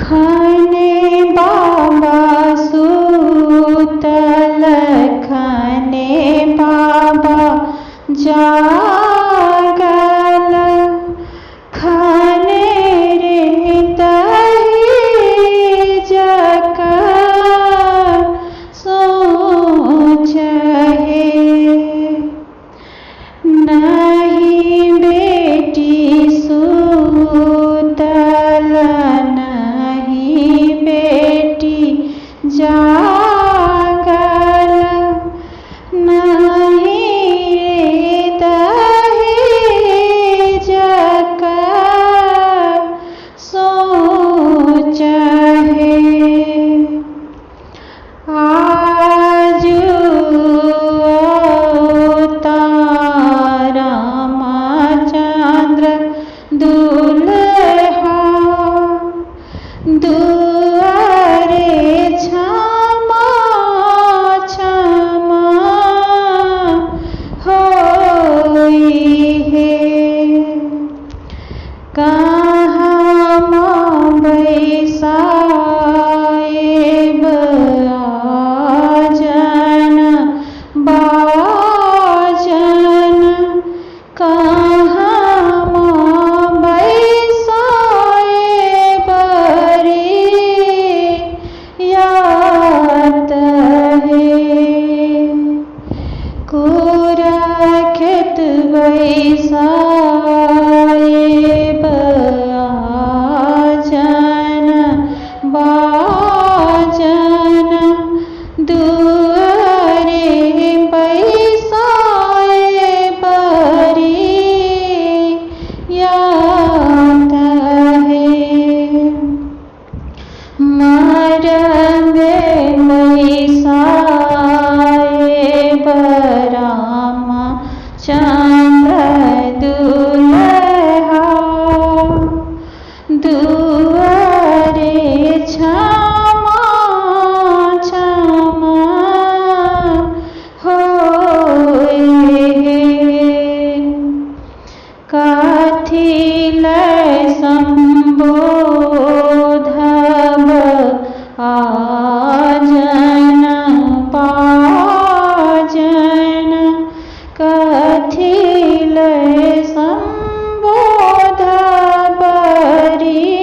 खाने बाबा सूतल, खाने बाबा जागल, खाने रे दही जका सोच है। नहीं बेटी सूतल, नहीं बेटी जागल, नहीं रे दही जका सोच है। आज रामचंद्र दुल्हा दुआरे क्षमा क्षमा होई है। कहाँ बैसाएब आजन बाजन, कहाँ बैसाएब रे यात है। कोरा खेत बैसाएब आजन बाजन, दुआरे बैसाएब रे यात है। मरंगे बैसाएब रामचंद्र दुल्हा दुआरे क्षमा क्षमा होए है। काथी लय संबोधब आजन पाजन, कथी लय संबोधब रे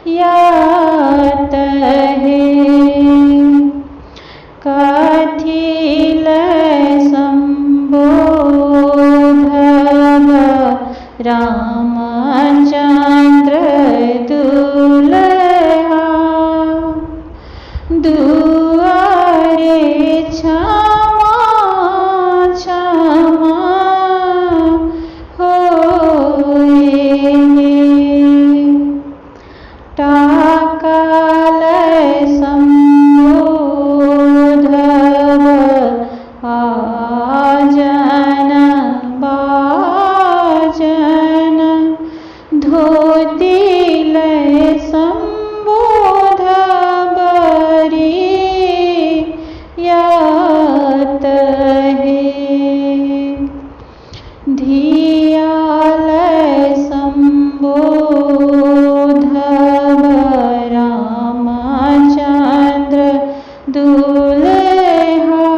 यात है। कथी लय संबोधब रामचंद्र दुल्हा दुआरे क्षमा क्षमा होए है। टाकल संबोधब आजन बाजन, धोती लय संबोधब रे यात है। धियालय संबोधब रामचंद्र दुल्हा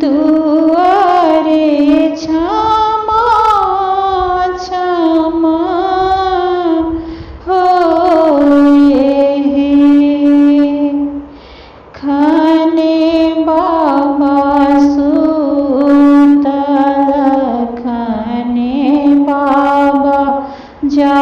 दुआरे क्षमा क्षमा होए है। खाने बाबा सूतल, खाने बाबा जा